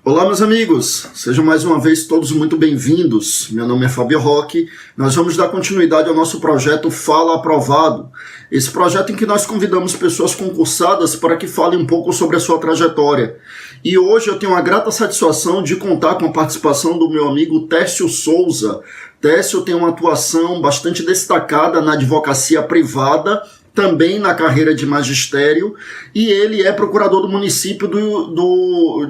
Olá, meus amigos, sejam mais uma vez todos muito bem-vindos. Meu nome é Fábio Roque. Nós vamos dar continuidade ao nosso projeto Fala Aprovado. Esse projeto em que nós convidamos pessoas concursadas para que falem um pouco sobre a sua trajetória. E hoje eu tenho a grata satisfação de contar com a participação do meu amigo Técio Souza. Técio tem uma atuação bastante destacada na advocacia privada, também na carreira de magistério, e ele é procurador do município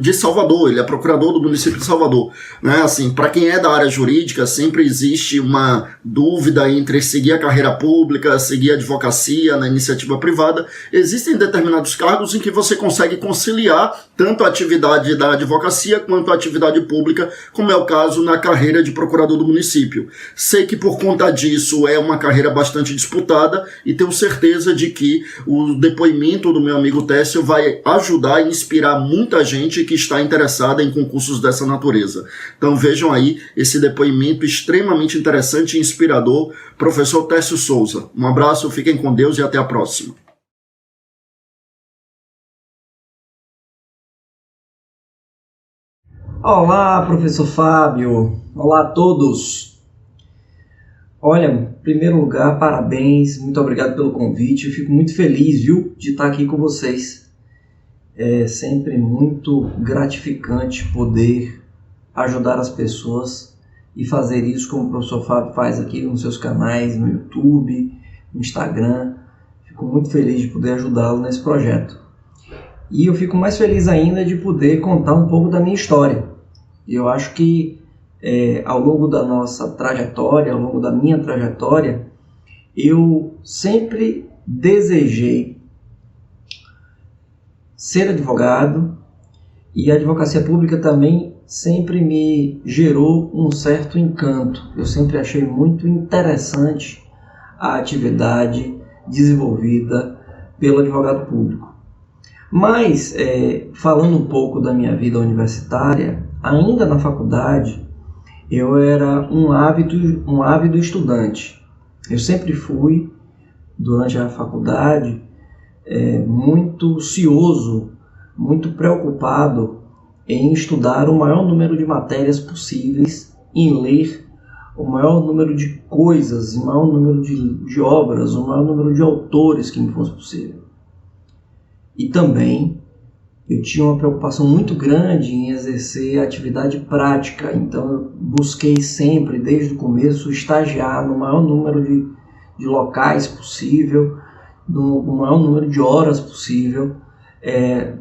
de Salvador, ele é procurador do município de Salvador. Né? Assim, para quem é da área jurídica, sempre existe uma dúvida entre seguir a carreira pública, seguir a advocacia na iniciativa privada. Existem determinados cargos em que você consegue conciliar tanto a atividade da advocacia quanto a atividade pública, como é o caso na carreira de procurador do município. Sei que por conta disso é uma carreira bastante disputada e tenho certeza de que o depoimento do meu amigo Técio vai ajudar e inspirar muita gente que está interessada em concursos dessa natureza. Então vejam aí esse depoimento extremamente interessante e inspirador, professor Técio Souza. Um abraço, fiquem com Deus e até a próxima. Olá, professor Fábio. Olá a todos. Olha, em primeiro lugar, parabéns, muito obrigado pelo convite. Eu fico muito feliz, de estar aqui com vocês. É sempre muito gratificante poder ajudar as pessoas e fazer isso como o professor Fábio faz aqui nos seus canais, no YouTube, no Instagram. Fico muito feliz de poder ajudá-lo nesse projeto. E eu fico mais feliz ainda de poder contar um pouco da minha história. Eu acho que ao longo da nossa trajetória, ao longo da minha trajetória, eu sempre desejei ser advogado, e a advocacia pública também sempre me gerou um certo encanto. Eu sempre achei muito interessante a atividade desenvolvida pelo advogado público. Mas, falando um pouco da minha vida universitária, ainda na faculdade, eu era um ávido estudante. Eu sempre fui, durante a faculdade, muito cioso, muito preocupado em estudar o maior número de matérias possíveis, em ler o maior número de coisas, o maior número de obras, o maior número de autores que me fosse possível. E também eu tinha uma preocupação muito grande em exercer atividade prática, então eu busquei sempre, desde o começo, estagiar no maior número de locais possível, no maior número de horas possível,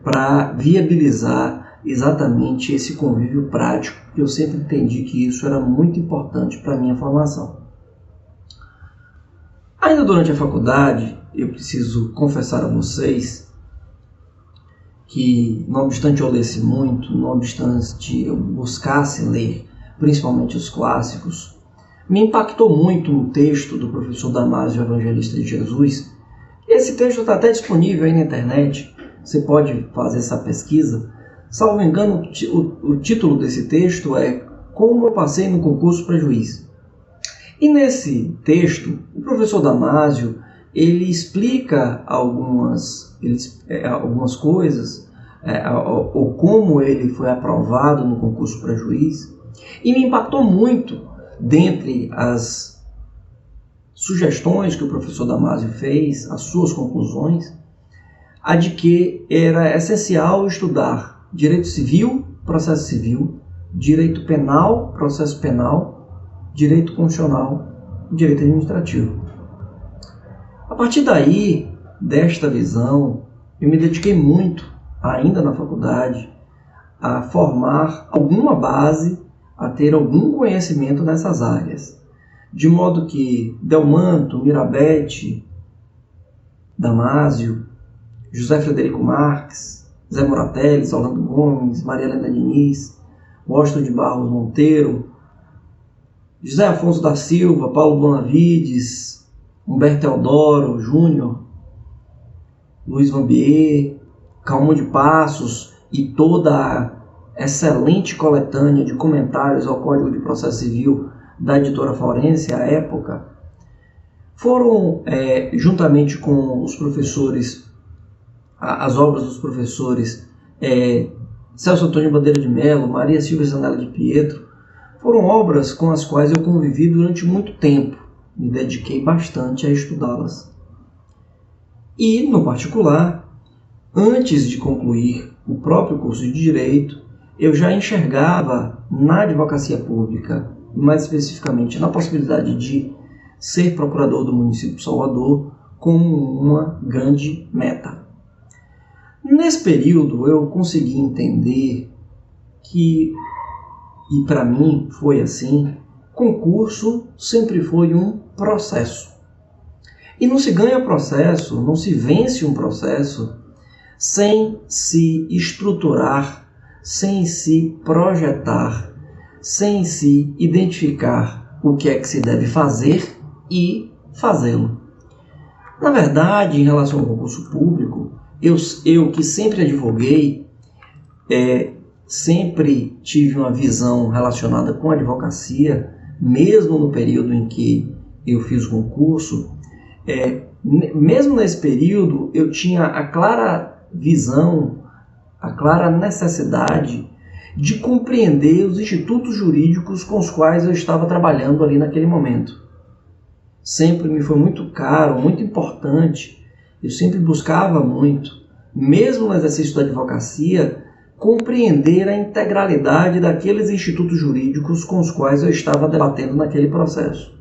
para viabilizar exatamente esse convívio prático, porque eu sempre entendi que isso era muito importante para a minha formação. Ainda durante a faculdade, eu preciso confessar a vocês que, não obstante eu lesse muito, não obstante eu buscasse ler, principalmente os clássicos, me impactou muito um texto do professor Damásio Evangelista de Jesus. Esse texto está até disponível aí na internet, você pode fazer essa pesquisa. Salvo engano, o título desse texto é Como eu passei no concurso para juiz. E nesse texto, o professor Damásio, ele explica algumas coisas, ou como ele foi aprovado no concurso para juiz, e me impactou muito, dentre as sugestões que o professor Damásio fez, as suas conclusões, a de que era essencial estudar direito civil, processo civil, direito penal, processo penal, direito constitucional e direito administrativo. A partir daí, desta visão, eu me dediquei muito, ainda na faculdade, a formar alguma base, a ter algum conhecimento nessas áreas. De modo que Delmanto, Mirabete, Damásio, José Frederico Marques, Zé Moratelli, Orlando Gomes, Maria Helena Diniz, Washington de Barros Monteiro, José Afonso da Silva, Paulo Bonavides, Humberto Teodoro Júnior, Luiz Vambier, Calmon de Passos e toda a excelente coletânea de comentários ao Código de Processo Civil da editora Forense à época, foram, juntamente com os professores, as obras dos professores Celso Antônio Bandeira de Mello, Maria Silvia Zanella de Pietro, foram obras com as quais eu convivi durante muito tempo, me dediquei bastante a estudá-las. E, no particular, antes de concluir o próprio curso de Direito, eu já enxergava na advocacia pública, e mais especificamente na possibilidade de ser procurador do município de Salvador, como uma grande meta. Nesse período eu consegui entender que, e para mim foi assim, concurso sempre foi um processo. E não se ganha processo, não se vence um processo sem se estruturar, sem se projetar, sem se identificar o que é que se deve fazer e fazê-lo. Na verdade, em relação ao concurso público, eu que sempre advoguei, sempre tive uma visão relacionada com a advocacia, mesmo no período em que eu fiz o concurso, mesmo nesse período eu tinha a clara visão, a clara necessidade de compreender os institutos jurídicos com os quais eu estava trabalhando ali naquele momento. Sempre me foi muito caro, muito importante, eu sempre buscava muito, mesmo no exercício da advocacia, compreender a integralidade daqueles institutos jurídicos com os quais eu estava debatendo naquele processo.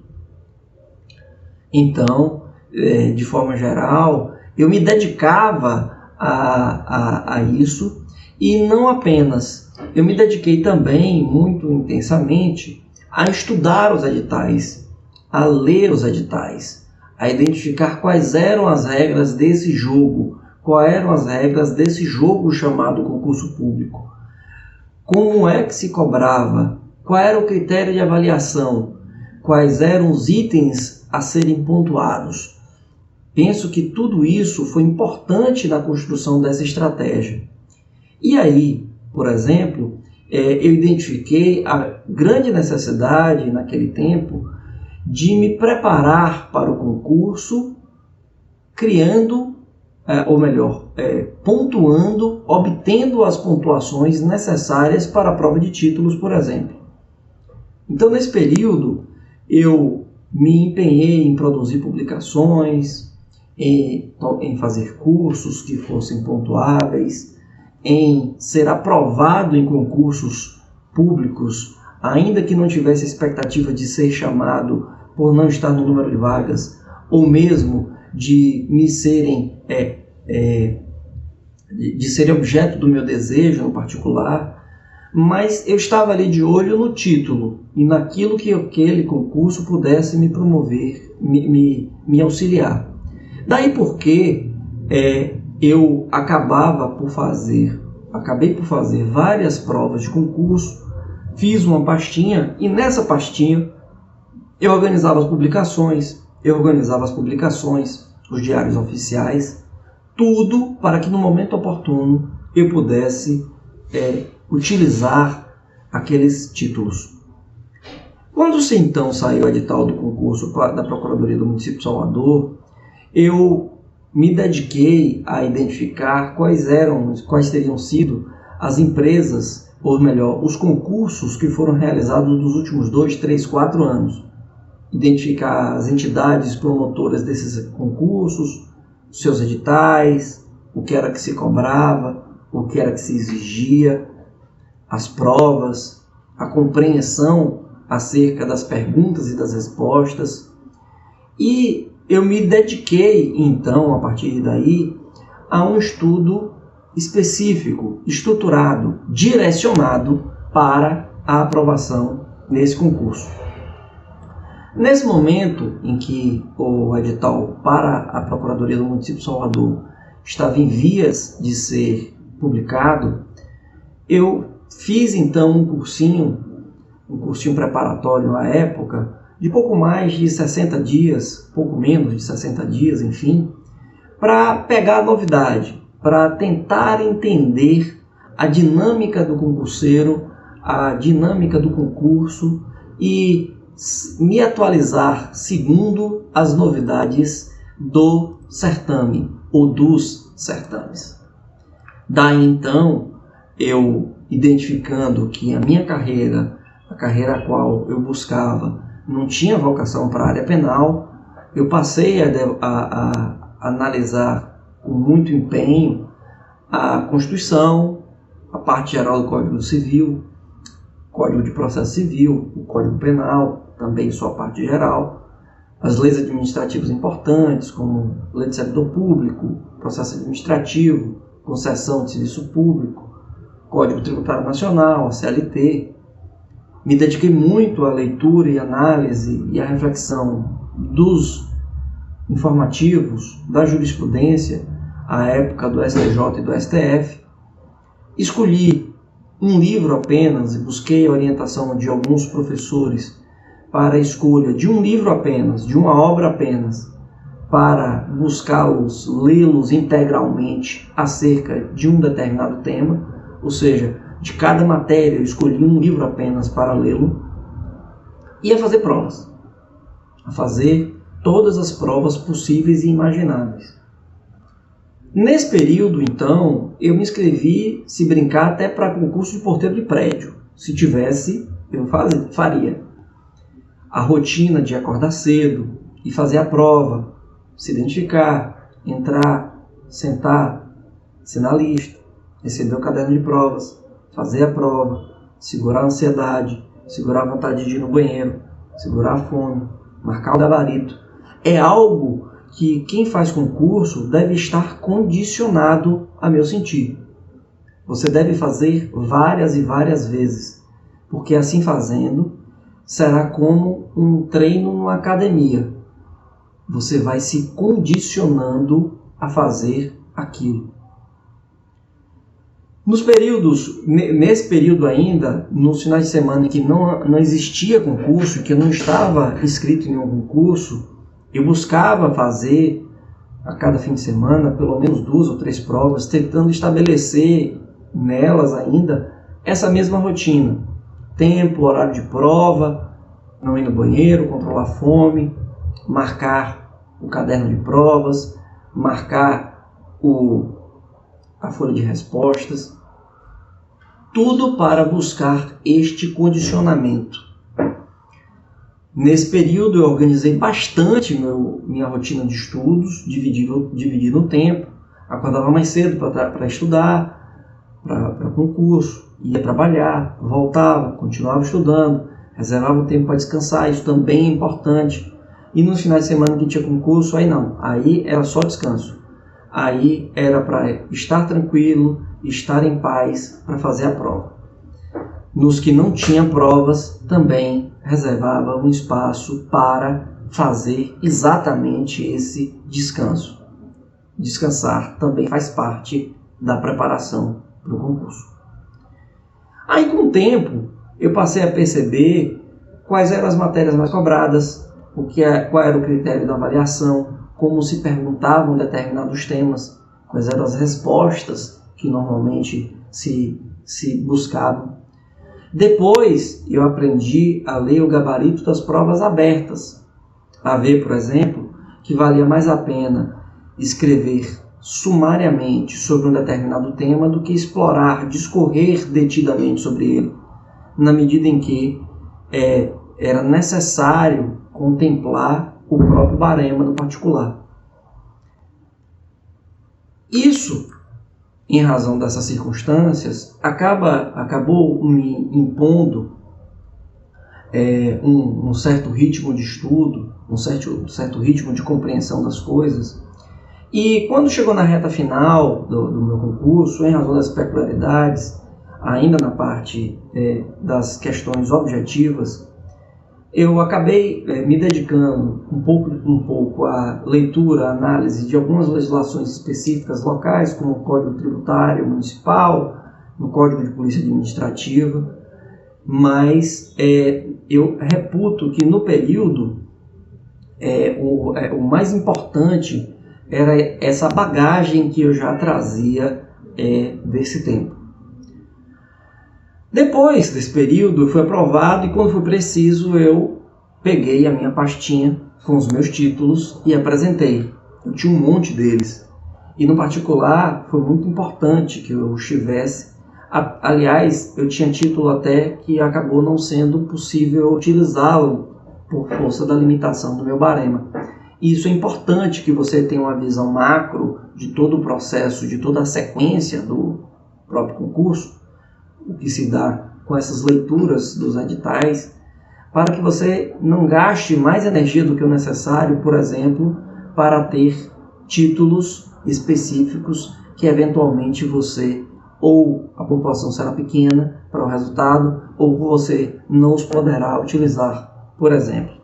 Então, de forma geral, eu me dedicava a isso, e não apenas, eu me dediquei também muito intensamente a estudar os editais, a ler os editais, a identificar quais eram as regras desse jogo, quais eram as regras desse jogo chamado concurso público, como é que se cobrava, qual era o critério de avaliação, quais eram os itens a serem pontuados. Penso que tudo isso foi importante na construção dessa estratégia. E aí, por exemplo, eu identifiquei a grande necessidade naquele tempo de me preparar para o concurso, criando, pontuando, obtendo as pontuações necessárias para a prova de títulos, por exemplo. Então, nesse período, eu me empenhei em produzir publicações, em fazer cursos que fossem pontuáveis, em ser aprovado em concursos públicos, ainda que não tivesse a expectativa de ser chamado por não estar no número de vagas, ou mesmo de me serem de serem objeto do meu desejo no particular, mas eu estava ali de olho no título e naquilo que aquele concurso pudesse me promover, me auxiliar. Daí porque eu acabei por fazer várias provas de concurso, fiz uma pastinha e nessa pastinha eu organizava as publicações, os diários oficiais, tudo para que no momento oportuno eu pudesse utilizar aqueles títulos. Quando se então saiu o edital do concurso da Procuradoria do Município de Salvador, eu me dediquei a identificar quais teriam sido as empresas, ou melhor, os concursos que foram realizados nos últimos 2, 3, 4 anos. Identificar as entidades promotoras desses concursos, seus editais, o que era que se cobrava, o que era que se exigia, as provas, a compreensão acerca das perguntas e das respostas. E eu me dediquei, então, a partir daí, a um estudo específico, estruturado, direcionado para a aprovação nesse concurso. Nesse momento em que o edital para a Procuradoria do Município de Salvador estava em vias de ser publicado, eu fiz então um cursinho preparatório à época, de pouco mais de 60 dias, pouco menos de 60 dias, enfim, para pegar a novidade, para tentar entender a dinâmica do concurseiro, a dinâmica do concurso e me atualizar segundo as novidades do certame ou dos certames. Daí então eu identificando que a minha carreira, a carreira a qual eu buscava, não tinha vocação para a área penal, eu passei a analisar com muito empenho a Constituição, a parte geral do Código Civil, Código de Processo Civil, o Código Penal, também sua parte geral, as leis administrativas importantes, como Lei de Servidor Público, Processo Administrativo, Concessão de Serviço Público, Código Tributário Nacional, a CLT. Me dediquei muito à leitura e análise e à reflexão dos informativos, da jurisprudência, à época do STJ e do STF. Escolhi um livro apenas e busquei a orientação de alguns professores para a escolha de um livro apenas, de uma obra apenas, para buscá-los, lê-los integralmente acerca de um determinado tema, ou seja, de cada matéria eu escolhi um livro apenas para lê-lo, e a fazer provas, a fazer todas as provas possíveis e imagináveis. Nesse período, então, eu me inscrevi, se brincar, até para concurso de porteiro de prédio. Se tivesse, eu faria. A rotina de acordar cedo e fazer a prova, se identificar, entrar, sentar, assinar a lista, receber o caderno de provas, fazer a prova, segurar a ansiedade, segurar a vontade de ir no banheiro, segurar a fome, marcar o gabarito. É algo que quem faz concurso deve estar condicionado a meu sentir. Você deve fazer várias e várias vezes, porque assim fazendo, será como um treino numa academia. Você vai se condicionando a fazer aquilo. Nesse período ainda, nos finais de semana em que não existia concurso, que eu não estava inscrito em algum curso, eu buscava fazer a cada fim de semana pelo menos 2 ou 3 provas, tentando estabelecer nelas ainda essa mesma rotina. Tempo, horário de prova, não ir no banheiro, controlar a fome, marcar o caderno de provas, marcar a folha de respostas, tudo para buscar este condicionamento. Nesse período eu organizei bastante minha rotina de estudos, dividi no tempo, acordava mais cedo para estudar, para concurso, ia trabalhar, voltava, continuava estudando, reservava o tempo para descansar, isso também é importante. E nos finais de semana que tinha concurso, aí não, aí era só descanso. Aí era para estar tranquilo, estar em paz para fazer a prova. Nos que não tinham provas, também reservava um espaço para fazer exatamente esse descanso. Descansar também faz parte da preparação para o concurso. Aí, com o tempo, eu passei a perceber quais eram as matérias mais cobradas, qual era o critério da avaliação, como se perguntavam determinados temas, quais eram as respostas que normalmente se buscavam. Depois eu aprendi a ler o gabarito das provas abertas, a ver, por exemplo, que valia mais a pena escrever sumariamente sobre um determinado tema do que explorar, discorrer detidamente sobre ele, na medida em que era necessário contemplar o próprio barema no particular. Isso, em razão dessas circunstâncias, acabou me impondo um certo ritmo de estudo, um certo ritmo de compreensão das coisas. E quando chegou na reta final do meu concurso, em razão das peculiaridades, ainda na parte das questões objetivas, eu acabei me dedicando um pouco à leitura, à análise de algumas legislações específicas locais, como o Código Tributário Municipal, no Código de Polícia Administrativa, mas eu reputo que no período o mais importante era essa bagagem que eu já trazia desse tempo. Depois desse período eu fui aprovado e quando foi preciso eu peguei a minha pastinha com os meus títulos e apresentei. Eu tinha um monte deles e no particular foi muito importante que eu estivesse Aliás, eu tinha título até que acabou não sendo possível utilizá-lo por força da limitação do meu barema. E isso é importante, que você tenha uma visão macro de todo o processo, de toda a sequência do próprio concurso, o que se dá com essas leituras dos editais, para que você não gaste mais energia do que o necessário, por exemplo, para ter títulos específicos que eventualmente você, ou a população será pequena para o resultado, ou você não os poderá utilizar, por exemplo.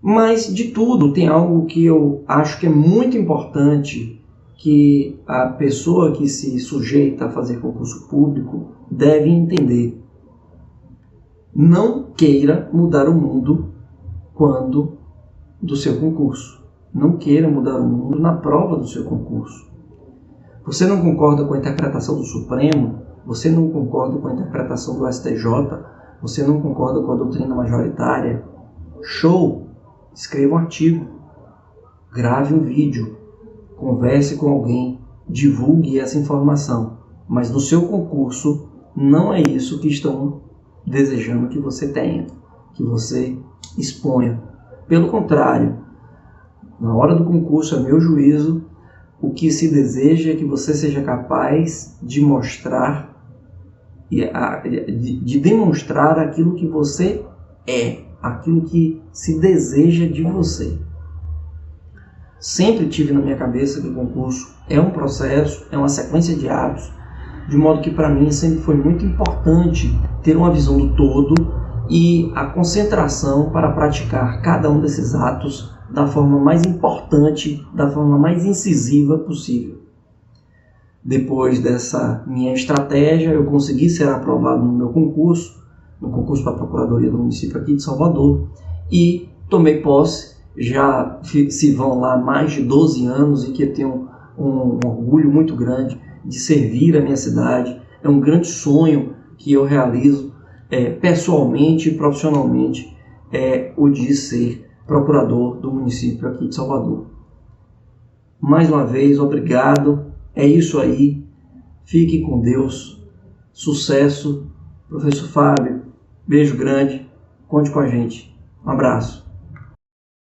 Mas de tudo tem algo que eu acho que é muito importante, que a pessoa que se sujeita a fazer concurso público deve entender. Não queira mudar o mundo quando do seu concurso. Não queira mudar o mundo na prova do seu concurso. Você não concorda com a interpretação do Supremo, você não concorda com a interpretação do STJ, você não concorda com a doutrina majoritária? Show! Escreva um artigo, grave um vídeo, converse com alguém, divulgue essa informação. Mas no seu concurso não é isso que estão desejando que você tenha, que você exponha. Pelo contrário, na hora do concurso, a meu juízo, o que se deseja é que você seja capaz de mostrar, de demonstrar aquilo que você é, aquilo que se deseja de você. Sempre tive na minha cabeça que o concurso é um processo, é uma sequência de atos, de modo que para mim sempre foi muito importante ter uma visão do todo e a concentração para praticar cada um desses atos da forma mais importante, da forma mais incisiva possível. Depois dessa minha estratégia, eu consegui ser aprovado no meu concurso, no concurso para a Procuradoria do município aqui de Salvador, e tomei posse. Já se vão lá mais de 12 anos e que eu tenho um orgulho muito grande de servir a minha cidade. É um grande sonho que eu realizo pessoalmente e profissionalmente, o de ser procurador do município aqui de Salvador. Mais uma vez, obrigado. É isso aí. Fique com Deus. Sucesso. Professor Fábio, beijo grande. Conte com a gente. Um abraço.